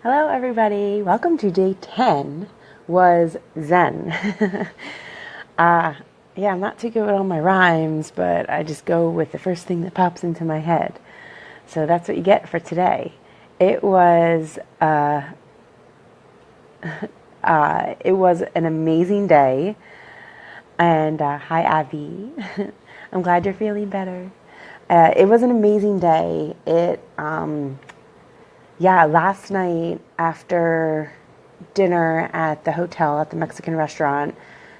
Hello everybody, welcome to day 10 was Zen. Yeah, I'm not too good with all my rhymes, but I just go with the first thing that pops into my head. So that's what you get for today. It was an amazing day, and hi Abby, I'm glad you're feeling better. It was an amazing day. Last night after dinner at the hotel, at the Mexican restaurant,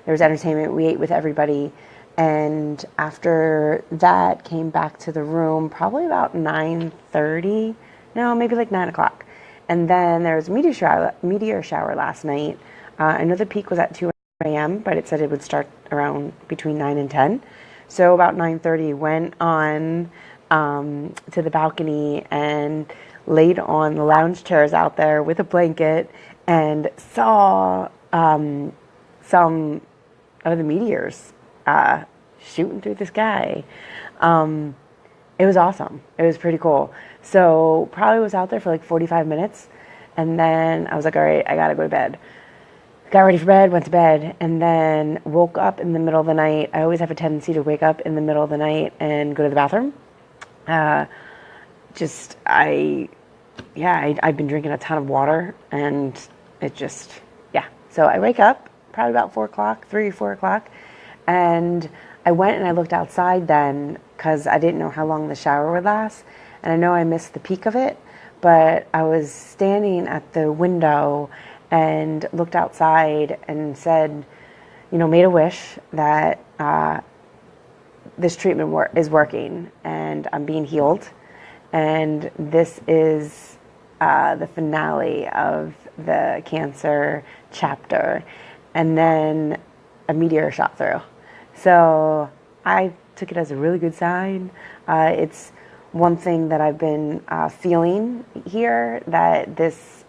there was entertainment. We ate with everybody. And after that, came back to the room probably about 9:30. No, maybe like 9 o'clock. And then there was a meteor shower last night. I know the peak was at 2 a.m., but it said it would start around between 9 and 10. So about 9:30, went on to the balcony and laid on the lounge chairs out there with a blanket and saw some of the meteors shooting through the sky. It was awesome. It was pretty cool. So probably was out there for like 45 minutes. And then I was like, all right, I got to go to bed. Got ready for bed, went to bed, and then woke up in the middle of the night. I always have a tendency to wake up in the middle of the night and go to the bathroom. I've been drinking a ton of water, and So I wake up probably about 3 or 4 o'clock, and I went and I looked outside then because I didn't know how long the shower would last, and I know I missed the peak of it, but I was standing at the window and looked outside and said, made a wish that this treatment is working and I'm being healed. And this is the finale of the cancer chapter. And then a meteor shot through. So I took it as a really good sign. It's one thing that I've been feeling here, that this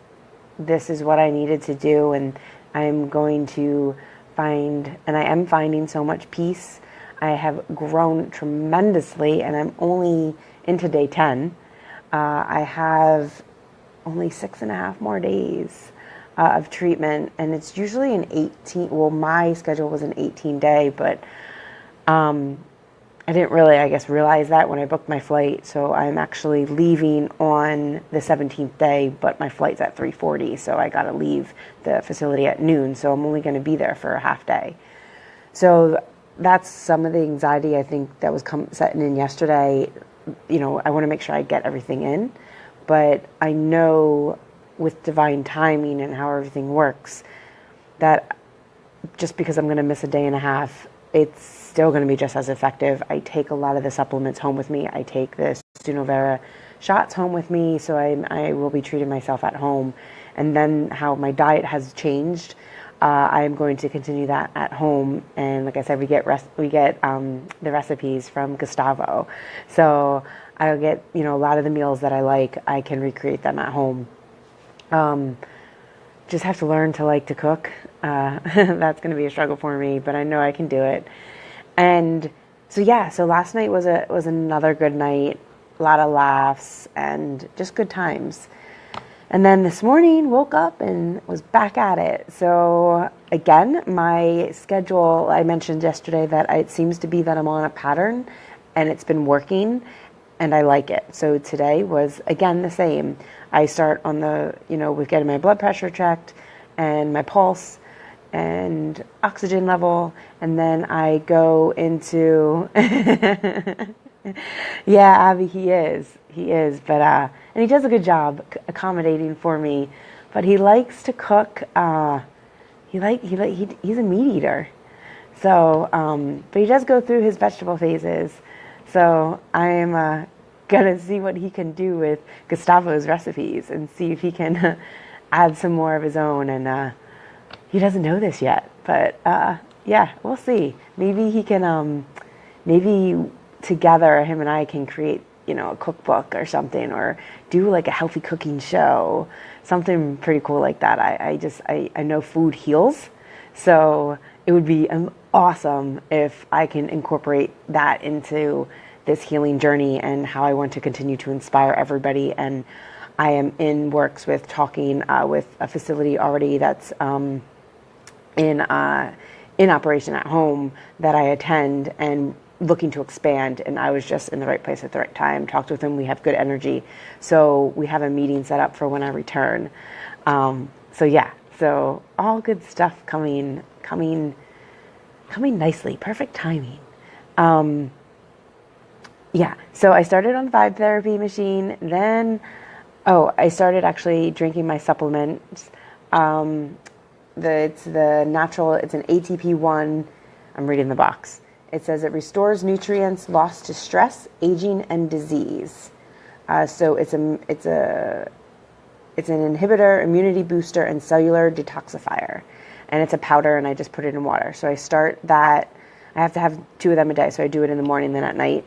is what I needed to do. And I'm going to I am finding so much peace. I have grown tremendously, and I'm only into day 10. I have only 6.5 more days of treatment, and it's usually an 18, well, my schedule was an 18-day, but I didn't really, realize that when I booked my flight, so I'm actually leaving on the 17th day, but my flight's at 3:40, so I gotta leave the facility at noon, so I'm only gonna be there for a half day. So that's some of the anxiety I think that was setting in yesterday. I want to make sure I get everything in, but I know with divine timing and how everything works that just because I'm going to miss a day and a half, it's still going to be just as effective. I take a lot of the supplements home with me. I take the Sunovera shots home with me, so I will be treating myself at home. And then how my diet has changed, I'm going to continue that at home. And like I said, we get the recipes from Gustavo, so I'll get a lot of the meals that I like. I can recreate them at home. Just have to learn to like to cook. That's going to be a struggle for me, but I know I can do it. And so last night was another good night. A lot of laughs and just good times. And then this morning, woke up and was back at it. So again, my schedule, I mentioned yesterday that it seems to be that I'm on a pattern, and it's been working, and I like it. So today was, again, the same. I start on with getting my blood pressure checked and my pulse and oxygen level, and then I go into... Yeah, Abby, he is, but and he does a good job accommodating for me. But he likes to cook. He's a meat eater, so but he does go through his vegetable phases. So I am gonna see what he can do with Gustavo's recipes and see if he can add some more of his own. And he doesn't know this yet, but we'll see. Maybe he can. Maybe together, him and I can create, a cookbook or something, or do like a healthy cooking show, something pretty cool like that. I know food heals, so it would be awesome if I can incorporate that into this healing journey and how I want to continue to inspire everybody. And I am in works with talking with a facility already that's in operation at home that I attend and looking to expand. And I was just in the right place at the right time. Talked with them. We have good energy, so we have a meeting set up for when I return. So yeah, so all good stuff coming nicely. Perfect timing. Yeah, so I started on the vibe therapy machine. Then, I started actually drinking my supplements. It's an ATP1. I'm reading the box. It says it restores nutrients lost to stress, aging, and disease. So it's an inhibitor, immunity booster, and cellular detoxifier. And it's a powder, and I just put it in water. So I start that. I have to have 2 of them a day, so I do it in the morning, then at night.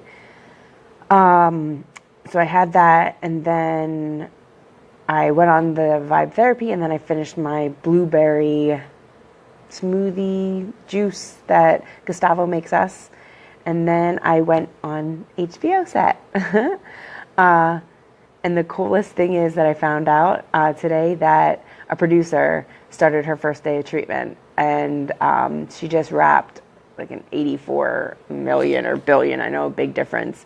So I had that, and then I went on the vibe therapy, and then I finished my blueberry smoothie juice that Gustavo makes us. And then I went on HBO set. And the coolest thing is that I found out today that a producer started her first day of treatment, and she just wrapped like an 84 million or billion, I know, a big difference,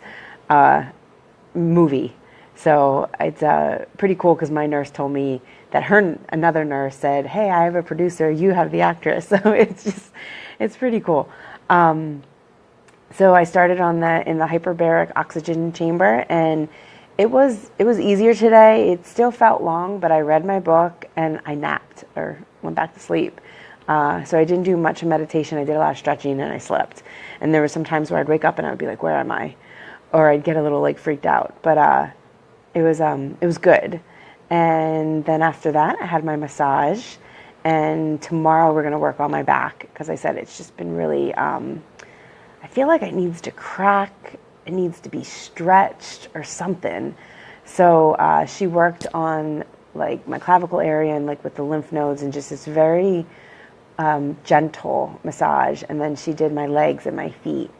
movie. So it's pretty cool because my nurse told me that another nurse said, "Hey, I have a producer, you have the actress." So it's pretty cool. So I started in the hyperbaric oxygen chamber, and it was easier today. It still felt long, but I read my book and I napped or went back to sleep. So I didn't do much meditation. I did a lot of stretching and I slept. And there were some times where I'd wake up and I would be like, "Where am I?" Or I'd get a little like freaked out. But it was good. And then after that, I had my massage. And tomorrow we're going to work on my back because I said it's just been really. I feel like it needs to crack. It needs to be stretched or something. So she worked on like my clavicle area and like with the lymph nodes and just this very gentle massage. And then she did my legs and my feet.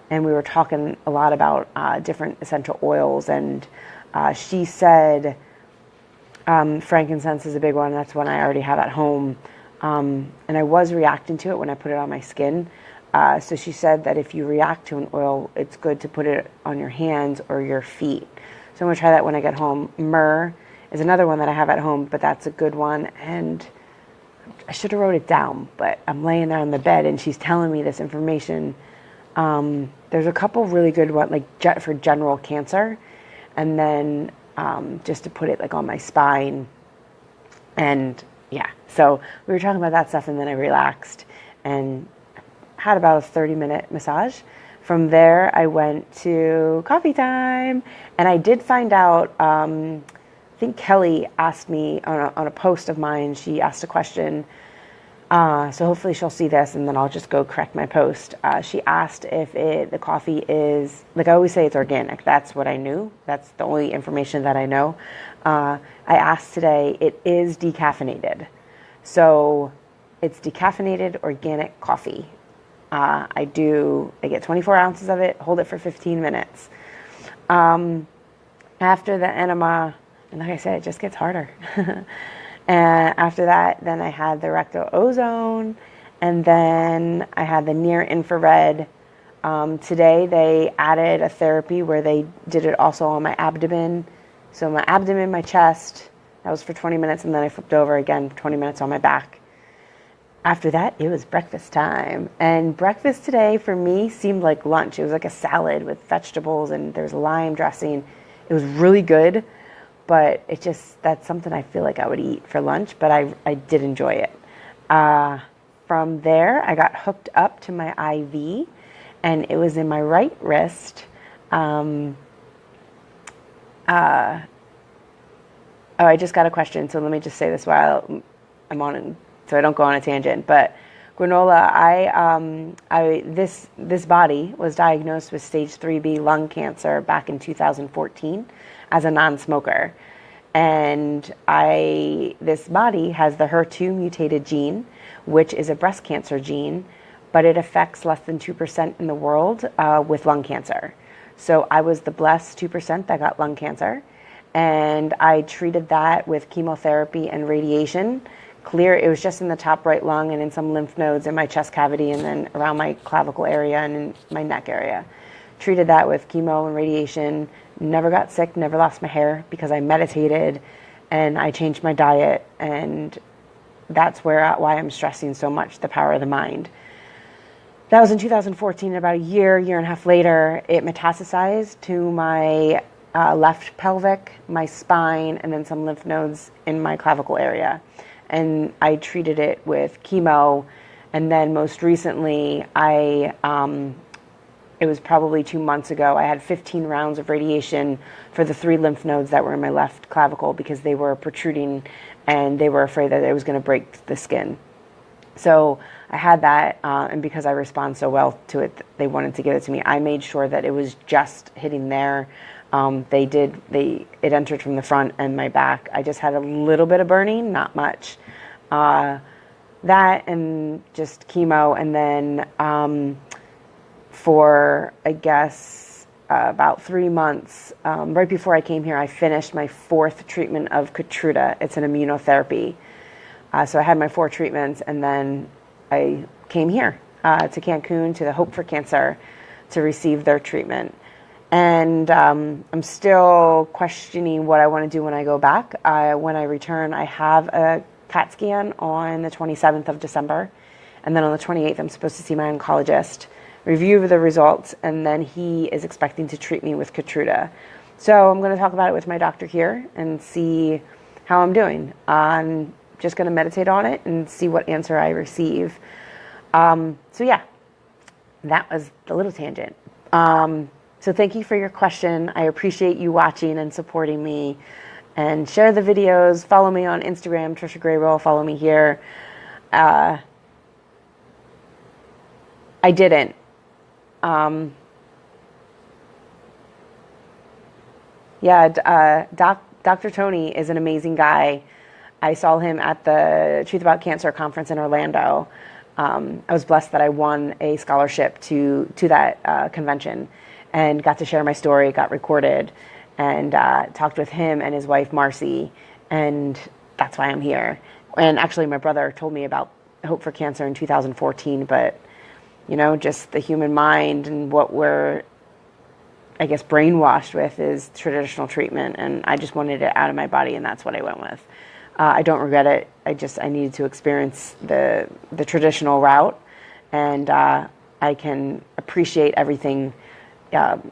And we were talking a lot about different essential oils. And she said frankincense is a big one. That's one I already have at home. And I was reacting to it when I put it on my skin. So she said that if you react to an oil, it's good to put it on your hands or your feet. So I'm going to try that when I get home. Myrrh is another one that I have at home, but that's a good one. And I should have wrote it down, but I'm laying there on the bed and she's telling me this information. There's a couple really good ones, like for general cancer. And then just to put it like on my spine. And yeah, so we were talking about that stuff and then I relaxed and had about a 30-minute massage. From there, I went to coffee time, and I did find out, I think Kelly asked me on a post of mine, she asked a question, so hopefully she'll see this, and then I'll just go correct my post. She asked if the coffee is, like I always say, it's organic. That's what I knew. That's the only information that I know. I asked today, it is decaffeinated. So it's decaffeinated organic coffee. I get 24 ounces of it, hold it for 15 minutes. After the enema, and like I said, it just gets harder. And after that, then I had the rectal ozone, and then I had the near infrared. Today they added a therapy where they did it also on my abdomen. So my abdomen, my chest, that was for 20 minutes, and then I flipped over again for 20 minutes on my back. After that, it was breakfast time. And breakfast today for me seemed like lunch. It was like a salad with vegetables and there's lime dressing. It was really good, but that's something I feel like I would eat for lunch, but I did enjoy it. From there, I got hooked up to my IV and it was in my right wrist. I just got a question, so let me just say this while I'm on it, so I don't go on a tangent. But Granola, this body was diagnosed with stage 3B lung cancer back in 2014 as a non-smoker. And this body has the HER2 mutated gene, which is a breast cancer gene, but it affects less than 2% in the world with lung cancer. So I was the blessed 2% that got lung cancer. and I treated that with chemotherapy and radiation. Clear, it was just in the top right lung and in some lymph nodes in my chest cavity and then around my clavicle area and in my neck area. Treated that with chemo and radiation. Never got sick, never lost my hair because I meditated and I changed my diet, and that's why I'm stressing so much the power of the mind. That was in 2014. About a year and a half later, it metastasized to my left pelvic, my spine, and then some lymph nodes in my clavicle area. And I treated it with chemo, and then most recently, it was probably 2 months ago, I had 15 rounds of radiation for the 3 lymph nodes that were in my left clavicle because they were protruding and they were afraid that it was going to break the skin. So I had that, and because I respond so well to it, they wanted to give it to me. I made sure that it was just hitting there. It entered from the front and my back. I just had a little bit of burning, not much. That and just chemo, and then for, I guess, about 3 months, right before I came here, I finished my 4th treatment of Keytruda. It's an immunotherapy. So I had my 4 treatments, and then I came here to Cancun, to the Hope4Cancer, to receive their treatment. And I'm still questioning what I want to do when I go back. When I return, I have a CAT scan on the 27th of December. And then on the 28th, I'm supposed to see my oncologist, review the results, and then he is expecting to treat me with Keytruda. So I'm going to talk about it with my doctor here and see how I'm doing. I'm just going to meditate on it and see what answer I receive. So yeah, that was the little tangent. So thank you for your question. I appreciate you watching and supporting me. And share the videos. Follow me on Instagram, Trisha Grayroll. Follow me here. I didn't. Dr. Tony is an amazing guy. I saw him at the Truth About Cancer conference in Orlando. I was blessed that I won a scholarship to that convention and got to share my story, got recorded, and talked with him and his wife, Marcy, and that's why I'm here. And actually, my brother told me about Hope4Cancer in 2014, but, you know, just the human mind and what we're, I guess, brainwashed with is traditional treatment, and I just wanted it out of my body, and that's what I went with. I don't regret it. I needed to experience the traditional route, and I can appreciate everything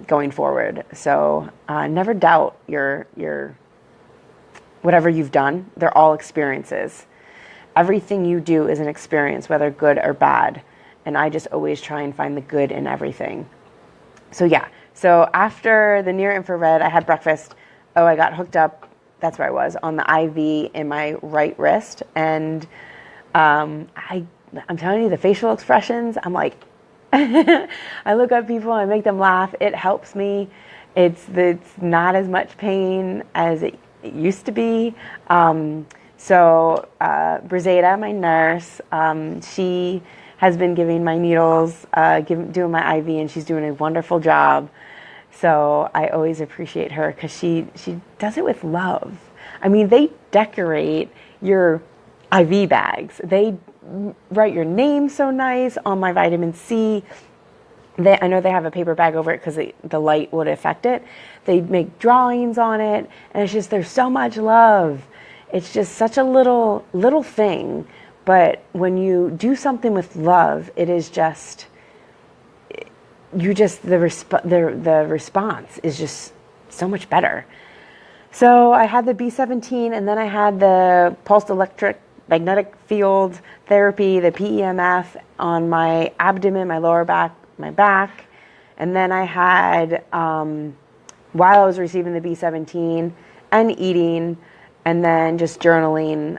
going forward. So never doubt your whatever you've done. They're all experiences. Everything you do is an experience, whether good or bad. And I just always try and find the good in everything. So yeah. So after the near infrared, I had breakfast. Oh, I got hooked up. That's where I was, on the IV in my right wrist. And I'm telling you, the facial expressions, I'm like, I look at people, I make them laugh. It helps me. It's not as much pain as it used to be. So Brizada, my nurse, she has been giving my needles, doing my IV, and she's doing a wonderful job. So I always appreciate her because she does it with love. I mean, they decorate your IV bags. They write your name so nice on my vitamin C. I know they have a paper bag over it because the light would affect it. They make drawings on it, and it's just, there's so much love. It's just such a little thing, but when you do something with love, it is just, the response is just so much better. So I had the B17, and then I had the pulsed electric magnetic field therapy, the PEMF, on my abdomen, my lower back, my back. And then I had, while I was receiving the B17 and eating, and then just journaling,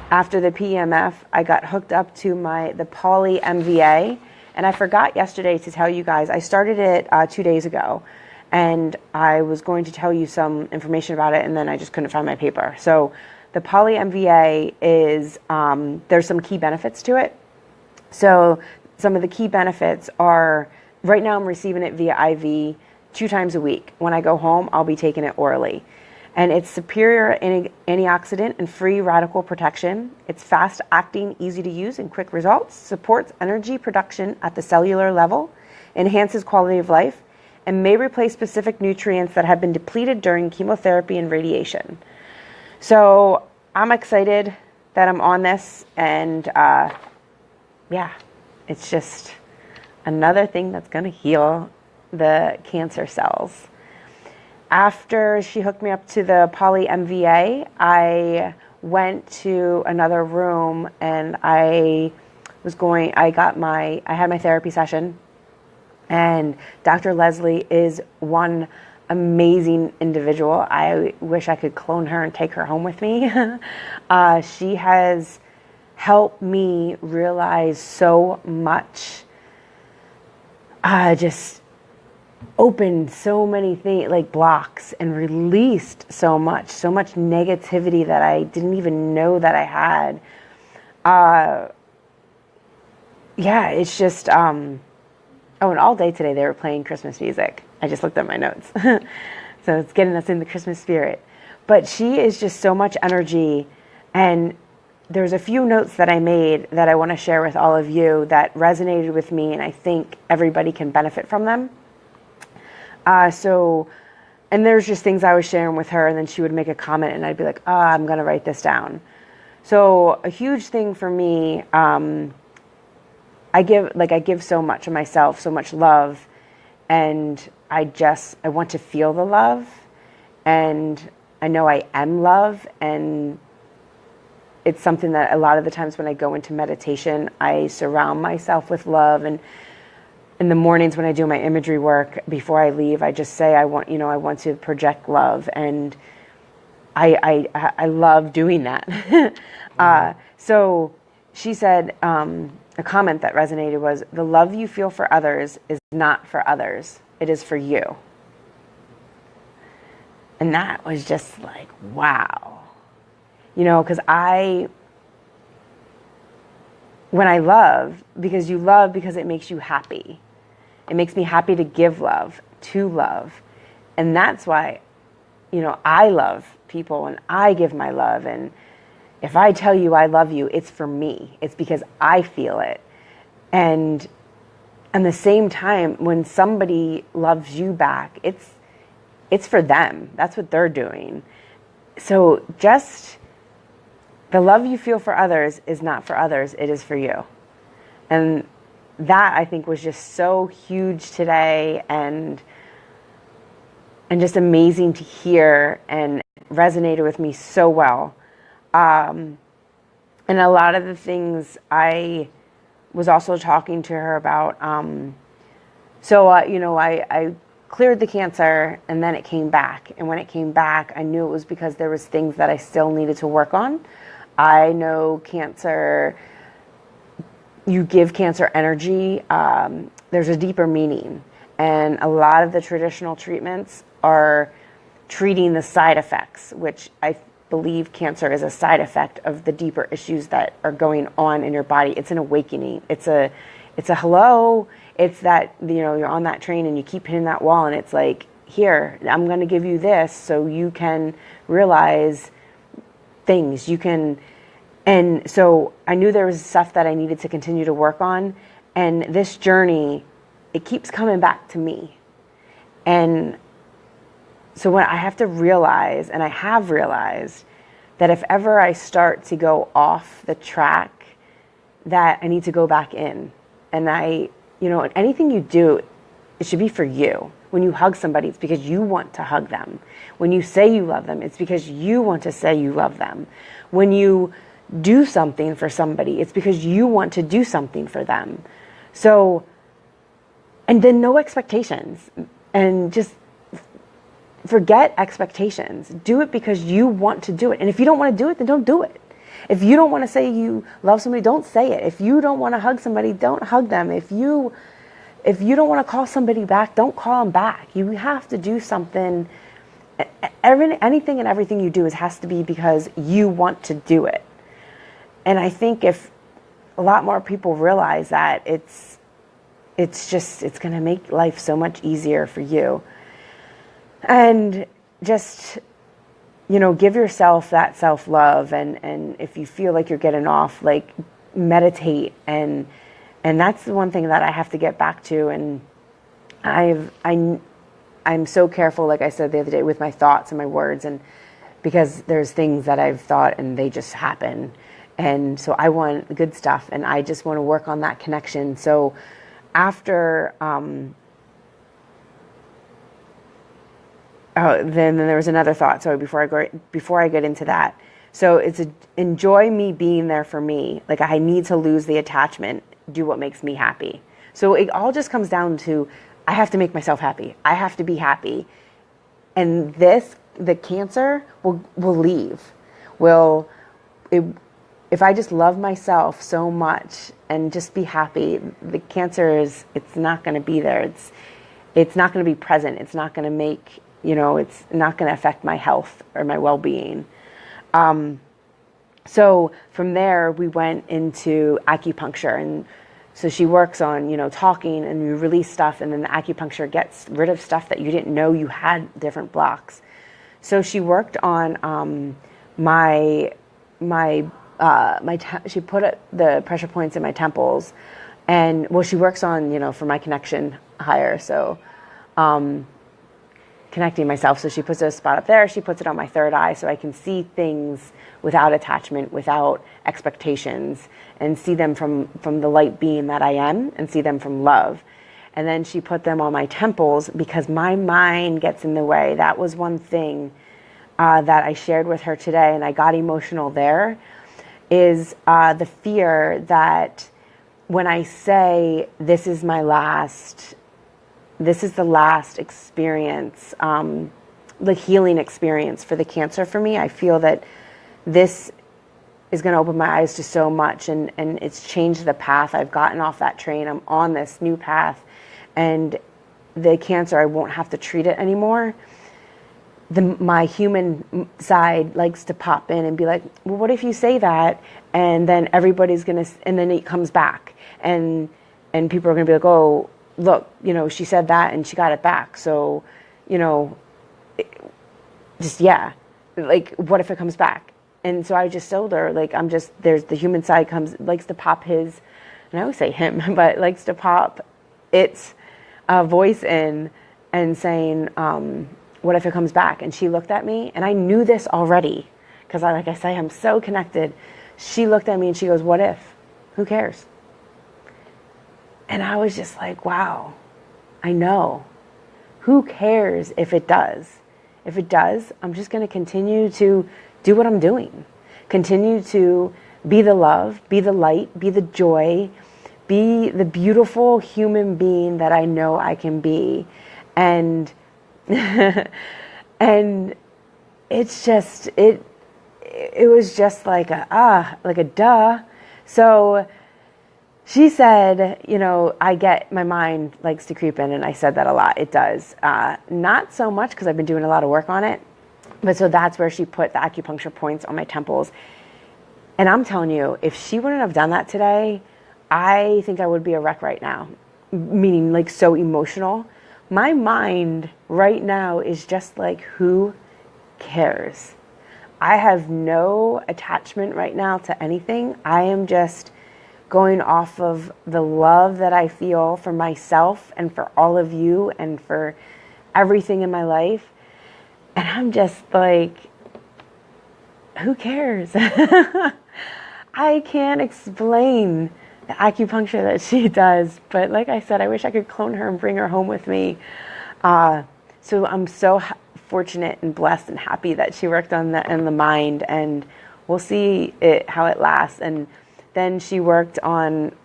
after the PEMF, I got hooked up to the Poly MVA. And I forgot yesterday to tell you guys, I started it 2 days ago. And I was going to tell you some information about it, and then I just couldn't find my paper. So the Poly MVA is, there's some key benefits to it. So some of the key benefits are, right now I'm receiving it via IV 2 times a week. When I go home, I'll be taking it orally. And it's superior antioxidant and free radical protection. It's fast acting, easy to use, and quick results. Supports energy production at the cellular level. Enhances quality of life. And may replace specific nutrients that have been depleted during chemotherapy and radiation. So I'm excited that I'm on this. And yeah, it's just another thing that's going to heal the cancer cells. After she hooked me up to the poly MVA, I went to another room and I had my therapy session, and Dr. Leslie is one amazing individual. I wish I could clone her and take her home with me. She has helped me realize so much, just opened so many things, like blocks, and released so much negativity that I didn't even know that I had. Yeah, it's just, and all day today they were playing Christmas music. I just looked at my notes. So it's getting us in the Christmas spirit. But she is just so much energy, and there's a few notes that I made that I want to share with all of you that resonated with me, and I think everybody can benefit from them. And there's just things I was sharing with her, and then she would make a comment and I'd be like, I'm going to write this down. So a huge thing for me, I give so much of myself, so much love, and I want to feel the love, and I know I am love, and it's something that a lot of the times when I go into meditation, I surround myself with love. And in the mornings when I do my imagery work, before I leave, I just say I want to project love, and I love doing that. So she said a comment that resonated was, the love you feel for others is not for others, it is for you. And that was just like, wow. Because when I love, because you love because it makes you happy. It makes me happy to give love, to love. And that's why, I love people and I give my love. And if I tell you I love you, it's for me. It's because I feel it. And at the same time, when somebody loves you back, it's for them. That's what they're doing. So just the love you feel for others is not for others, it is for you. And that, I think, was just so huge today, and just amazing to hear, and resonated with me so well. And a lot of the things I was also talking to her about. I cleared the cancer, and then it came back. And when it came back, I knew it was because there was things that I still needed to work on. I know cancer, you give cancer energy, there's a deeper meaning. And a lot of the traditional treatments are treating the side effects, which I believe cancer is a side effect of the deeper issues that are going on in your body. It's an awakening. It's a hello. It's that, you're on that train and you keep hitting that wall, and it's like, here, I'm going to give you this so you can realize things. And so I knew there was stuff that I needed to continue to work on. And this journey, it keeps coming back to me. And so when I have to realize, and I have realized, that if ever I start to go off the track, that I need to go back in. And anything you do, it should be for you. When you hug somebody, it's because you want to hug them. When you say you love them, it's because you want to say you love them. When you do something for somebody, it's because you want to do something for them. So, and then no expectations, and just forget expectations. Do it because you want to do it. And if you don't want to do it, then don't do it. If you don't want to say you love somebody, don't say it. If you don't want to hug somebody, don't hug them. If you don't want to call somebody back, don't call them back. You have to do something. Anything and everything you do has to be because you want to do it. And I think if a lot more people realize that, it's going to make life so much easier for you. And just, give yourself that self-love. And if you feel like you're getting off, like, meditate. And that's the one thing that I have to get back to. And I'm so careful, like I said the other day, with my thoughts and my words, and because there's things that I've thought and they just happen. And so I want the good stuff, and I just want to work on that connection. So after, then there was another thought. So before I get into that, so it's enjoy me being there for me. Like, I need to lose the attachment, do what makes me happy. So it all just comes down to, I have to make myself happy. I have to be happy. And the cancer will leave. If I just love myself so much and just be happy, the cancer it's not going to be there. It's not going to be present. It's not going to make, it's not going to affect my health or my well-being. So from there, we went into acupuncture. And so she works on, talking, and you release stuff, and then the acupuncture gets rid of stuff that you didn't know you had different blocks. So she worked on she put the pressure points in my temples, and she works on, for my connection higher. So connecting myself. So she puts a spot up there. She puts it on my third eye so I can see things without attachment, without expectations, and see them from the light being that I am, and see them from love. And then she put them on my temples because my mind gets in the way. That was one thing that I shared with her today, and I got emotional there, is the fear that when I say this is the last experience, the healing experience for the cancer for me, I feel that this is going to open my eyes to so much, and it's changed the path. I've gotten off that train. I'm on this new path, and the cancer, I won't have to treat it anymore. My human side likes to pop in and be like, well, what if you say that, and then everybody's going to, and then it comes back, and people are going to be like, oh, look, she said that and she got it back. So, like, what if it comes back? And so I just told her, like, there's the human side likes to pop his, and I always say him, but likes to pop its voice in and saying, what if it comes back? And she looked at me, and I knew this already, because like I say, I'm so connected. She looked at me and she goes, what if? Who cares? And I was just like, wow, I know. Who cares if it does? If it does, I'm just going to continue to do what I'm doing. Continue to be the love, be the light, be the joy, be the beautiful human being that I know I can be. And and it's just, it was just like like a duh. So she said, my mind likes to creep in, and I said that a lot. It does. Not so much because I've been doing a lot of work on it. But so that's where she put the acupuncture points on my temples. And I'm telling you, if she wouldn't have done that today, I think I would be a wreck right now. Meaning, like, so emotional. My mind right now is just like, who cares? I have no attachment right now to anything. I am just going off of the love that I feel for myself and for all of you and for everything in my life. And I'm just like, who cares? I can't explain the acupuncture that she does. But like I said, I wish I could clone her and bring her home with me. So I'm so fortunate and blessed and happy that she worked on that in the mind, and we'll see how it lasts. And then she worked on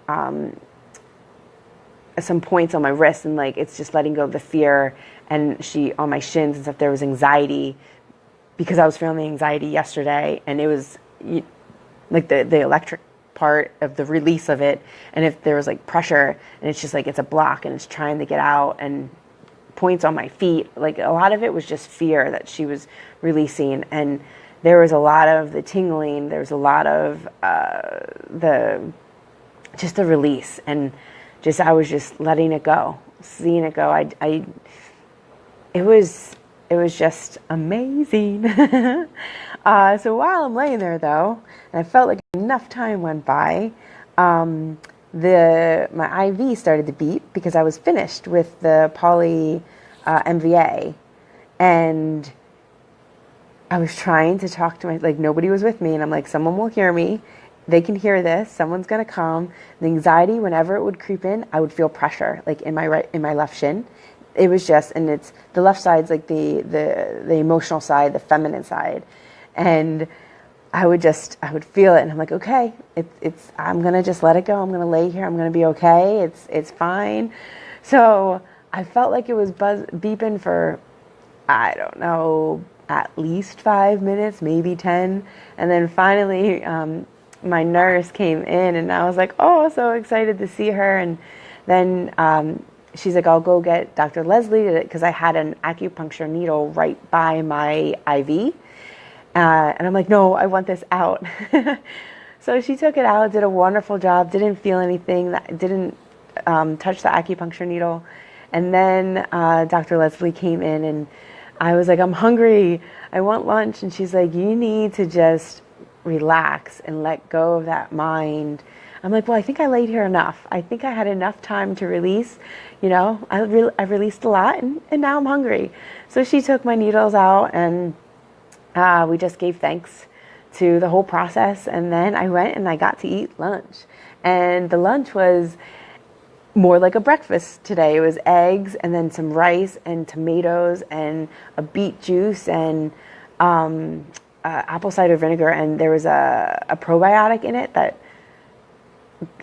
some points on my wrist, and like, it's just letting go of the fear. And she, on my shins and stuff, there was anxiety because I was feeling the anxiety yesterday, and it was like the electric part of the release of it. And if there was like pressure, and it's just like, it's a block and it's trying to get out, and points on my feet, like a lot of it was just fear that she was releasing. And there was a lot of the tingling, there was a lot of the release, and I was just letting it go, seeing it go. It it was just amazing. So while I'm laying there though, and I felt like enough time went by, my IV started to beep because I was finished with the poly MVA, and I was trying to talk to like nobody was with me, and I'm like, someone will hear me. They can hear this. Someone's gonna come. The anxiety, whenever it would creep in, I would feel pressure, like in my left shin. It was just, and it's the left side's like the emotional side, the feminine side, and I would feel it, and I'm like, okay, I'm gonna just let it go. I'm gonna lay here. I'm gonna be okay. It's fine. So I felt like it was beeping for, I don't know, at least 5 minutes, maybe 10, and then finally my nurse came in, and I was like, oh, so excited to see her. And then she's like, I'll go get Dr. Leslie, because I had an acupuncture needle right by my IV. And I'm like, no, I want this out. So she took it out, did a wonderful job, didn't feel anything, didn't touch the acupuncture needle. And then Dr. Leslie came in, and I was like, I'm hungry, I want lunch. And she's like, you need to just relax and let go of that mind. I'm like, well, I think I laid here enough. I think I had enough time to release. You know, I released a lot, and now I'm hungry. So she took my needles out, and we just gave thanks to the whole process. And then I went and I got to eat lunch. And the lunch was more like a breakfast today. It was eggs and then some rice and tomatoes and a beet juice and apple cider vinegar, and there was a probiotic in it that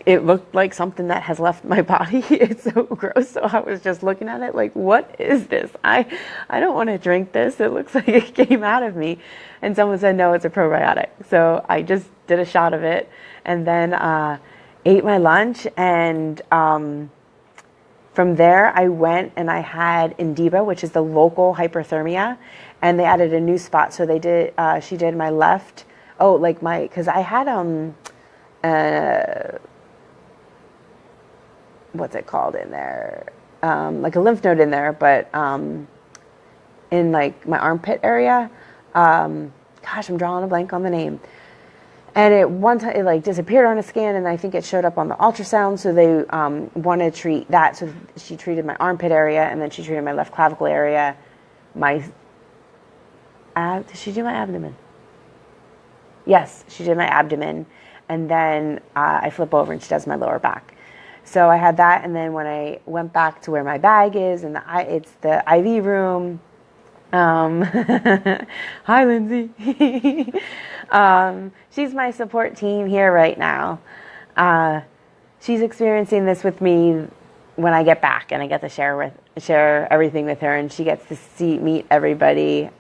it looked like something that has left my body. It's so gross. So I was just looking at it like, what is this? I don't want to drink this. It looks like it came out of me. And someone said, no, it's a probiotic. So I just did a shot of it, and then ate my lunch. And from there, I went and I had Indiba, which is the local hyperthermia, and they added a new spot. So they did, she did my left, because I had, what's it called in there? Like a lymph node in there, but in like my armpit area. Gosh, I'm drawing a blank on the name. And it like disappeared on a scan, and I think it showed up on the ultrasound. So they wanted to treat that. So she treated my armpit area, and then she treated my left clavicle area. Did she do my abdomen? Yes, she did my abdomen. And then I flip over and she does my lower back. So I had that, and then when I went back to where my bag is, and it's the IV room. Hi, Lindsay. She's my support team here right now. She's experiencing this with me when I get back, and I get to share everything with her, and she gets to meet everybody.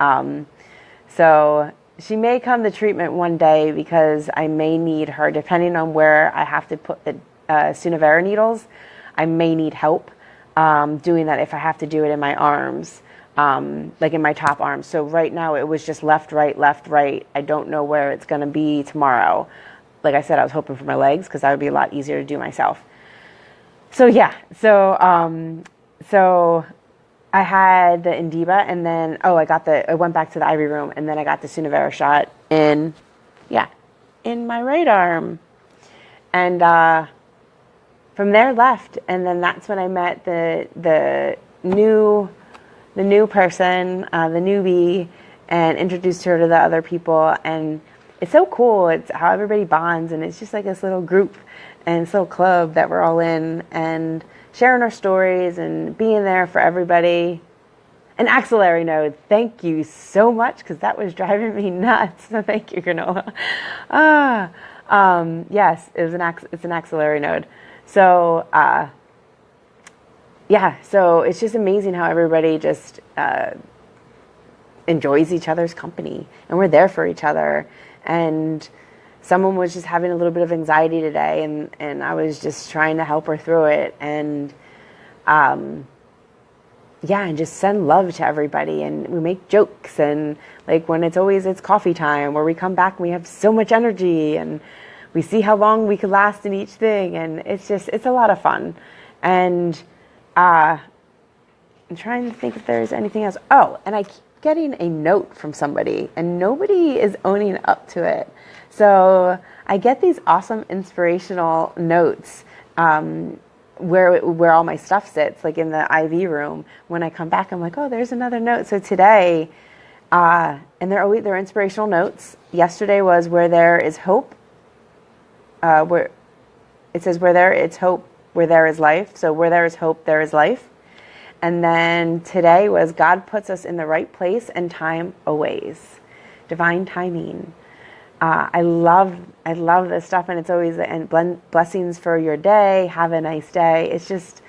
So she may come to treatment one day because I may need her, depending on where I have to put the Sunivera needles. I may need help doing that if I have to do it in my arms, like in my top arms. So right now it was just left, right, left, right. I don't know where it's going to be tomorrow. Like I said, I was hoping for my legs because that would be a lot easier to do myself. So yeah, so I had the Indiba, and then I went back to the IV room, and then I got the Sunivera shot in my right arm, and from there left, and then that's when I met the new person, the newbie, and introduced her to the other people. And it's so cool. It's how everybody bonds, and it's just like this little group and this little club that we're all in, and sharing our stories and being there for everybody. An axillary node, thank you so much, because that was driving me nuts. So thank you, Granola. Yes, it's an axillary node. So so it's just amazing how everybody just enjoys each other's company, and we're there for each other. And someone was just having a little bit of anxiety today, and I was just trying to help her through it, and and just send love to everybody. And we make jokes, and like when it's coffee time, where we come back and we have so much energy, and we see how long we could last in each thing, and it's a lot of fun. And I'm trying to think if there's anything else. Oh, and getting a note from somebody and nobody is owning up to it. So I get these awesome inspirational notes where all my stuff sits, like in the IV room. When I come back, I'm like, oh, there's another note. So today, and they're inspirational notes. Yesterday was where there is hope. Where it says where there is hope, where there is life. So where there is hope, there is life. And then today was God puts us in the right place and time aways. Divine timing. I love this stuff, and it's always blessings for your day. Have a nice day. It's just,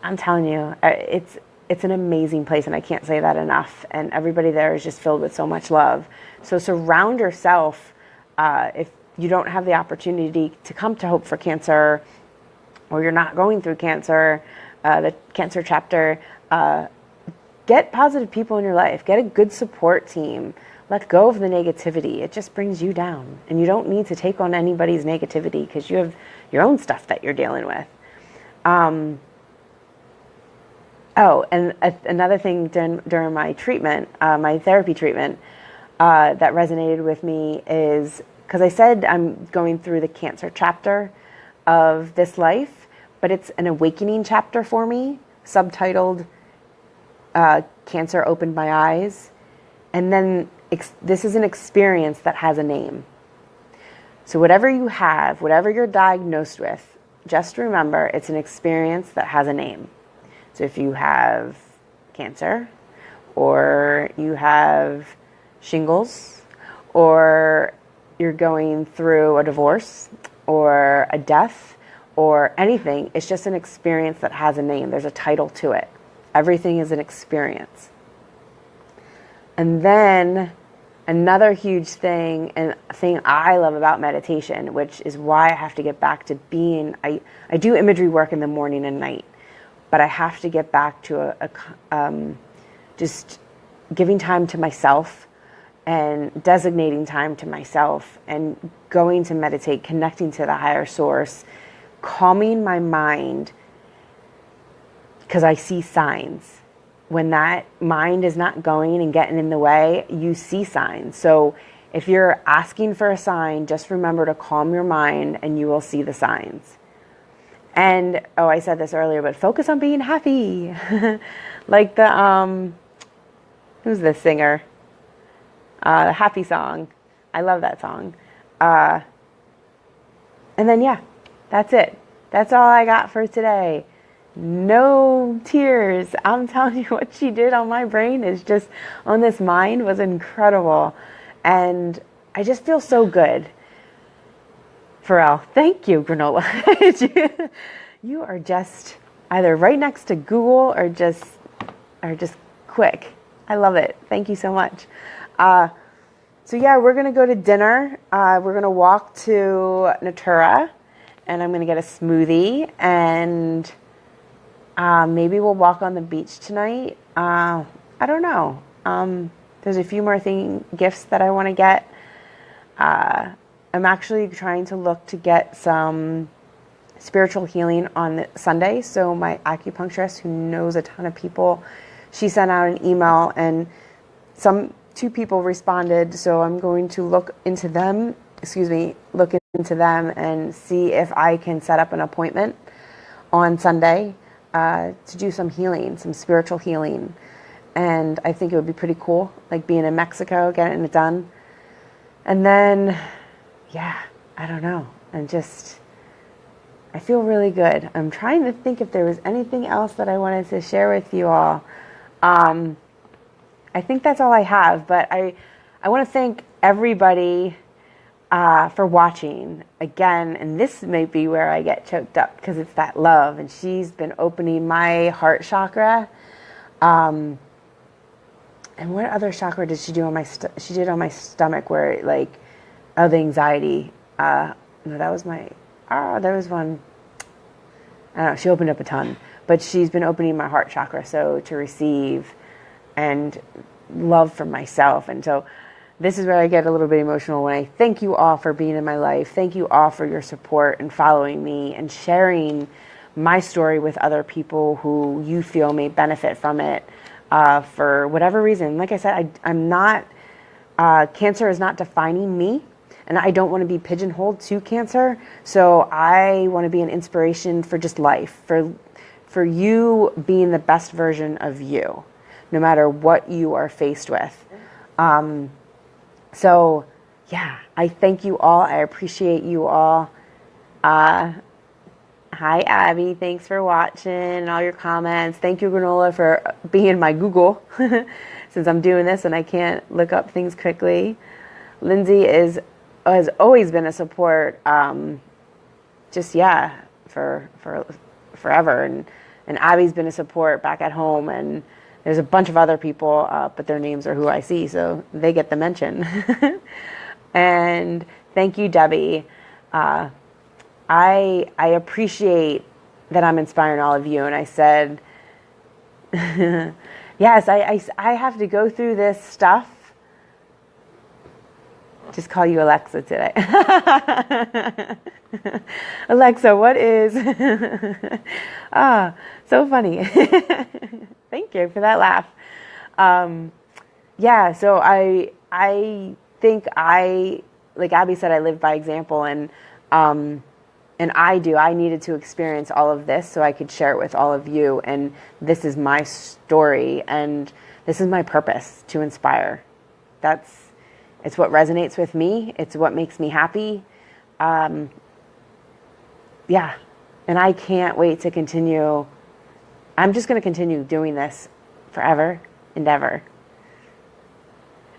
I'm telling you, it's an amazing place, and I can't say that enough. And everybody there is just filled with so much love. So surround yourself. If you don't have the opportunity to come to Hope for Cancer, or you're not going through cancer, the cancer chapter, get positive people in your life. Get a good support team. Let go of the negativity. It just brings you down. And you don't need to take on anybody's negativity because you have your own stuff that you're dealing with. Another thing during my treatment, my therapy treatment, that resonated with me is, because I said I'm going through the cancer chapter of this life, but it's an awakening chapter for me, subtitled Cancer Opened My Eyes. And then this is an experience that has a name. So whatever you have, whatever you're diagnosed with, just remember it's an experience that has a name. So if you have cancer, or you have shingles, or you're going through a divorce, or a death, or anything, it's just an experience that has a name. There's a title to it. Everything is an experience. And then another huge thing, and thing I love about meditation, which is why I have to get back to being, I do imagery work in the morning and night, but I have to get back to just giving time to myself and designating time to myself and going to meditate, connecting to the higher source, calming my mind, because I see signs. When that mind is not going and getting in the way, you see signs. So if you're asking for a sign, just remember to calm your mind and you will see the signs. And, I said this earlier, but focus on being happy. Like the, who's the singer? The Happy song. I love that song. And then, that's it. That's all I got for today. No tears. I'm telling you, what she did on my brain is just, on this mind, was incredible. And I just feel so good. Pharrell, thank you, Granola. You are just either right next to Google or just quick. I love it. Thank you so much. So we're going to go to dinner. We're going to walk to Natura, and I'm going to get a smoothie, and maybe we'll walk on the beach tonight. I don't know. There's a few more gifts that I want to get. I'm actually trying to look to get some spiritual healing on Sunday. So my acupuncturist, who knows a ton of people, she sent out an email, and two people responded. So I'm going to look into them and see if I can set up an appointment on Sunday to do some healing, some spiritual healing. And I think it would be pretty cool, like being in Mexico, getting it done. And then, I don't know. I feel really good. I'm trying to think if there was anything else that I wanted to share with you all. I think that's all I have, but I want to thank everybody for watching again. And this may be where I get choked up, because it's that love. And she's been opening my heart chakra. And what other chakra did she do on my she did on my stomach, where it, like, the anxiety. No, that was there was one. I don't know, she opened up a ton, but she's been opening my heart chakra, so to receive and love for myself. And so this is where I get a little bit emotional, when I thank you all for being in my life. Thank you all for your support and following me and sharing my story with other people who you feel may benefit from it. for whatever reason. Like I said, I'm not, cancer is not defining me, and I don't want to be pigeonholed to cancer. So I want to be an inspiration for just life, for you being the best version of you, no matter what you are faced with. So yeah, I thank you all. I appreciate you all. Hi, Abby. Thanks for watching and all your comments. Thank you, Granola, for being my Google since I'm doing this and I can't look up things quickly. Lindsay has always been a support, just, yeah, for forever. And Abby's been a support back at home. And there's a bunch of other people, but their names are who I see, so they get the mention. And thank you, Debbie. I appreciate that I'm inspiring all of you. And I said, yes, I have to go through this stuff. Just call you Alexa today. Alexa, what is... so funny. Thank you for that laugh. Yeah, so I think like Abby said, I live by example, and I needed to experience all of this so I could share it with all of you. And this is my story, and this is my purpose, to inspire. It's what resonates with me. It's what makes me happy. Yeah, and I can't wait to continue. I'm just going to continue doing this forever and ever.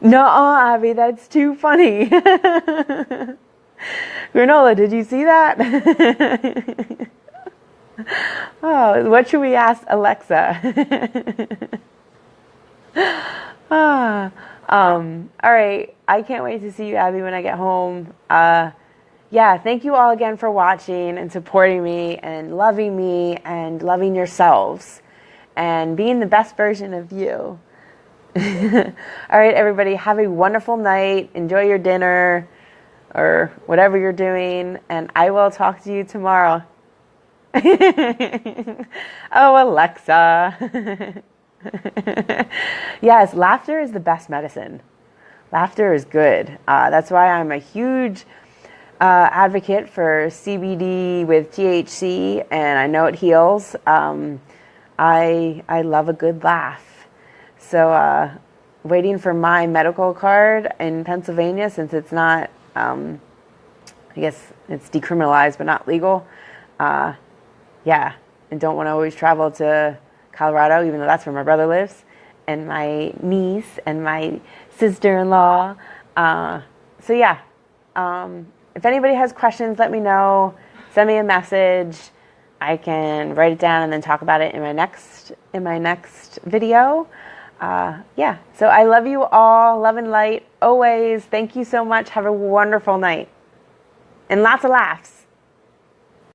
No, Abby, that's too funny. Granola, did you see that? Oh, what should we ask Alexa? All right. I can't wait to see you, Abby, when I get home. Yeah, thank you all again for watching and supporting me and loving yourselves and being the best version of you. All right, everybody, have a wonderful night. Enjoy your dinner or whatever you're doing, and I will talk to you tomorrow. Oh, Alexa. Yes, laughter is the best medicine. Laughter is good. That's why I'm a huge advocate for CBD with THC, and I know it heals. I love a good laugh. So waiting for my medical card in Pennsylvania, since it's not, I guess it's decriminalized but not legal. Yeah, and don't want to always travel to Colorado, even though that's where my brother lives, and my niece and my sister-in-law. So yeah, if anybody has questions, let me know. Send me a message. I can write it down and then talk about it in my next video. Yeah, so I love you all. Love and light always. Thank you so much. Have a wonderful night and lots of laughs.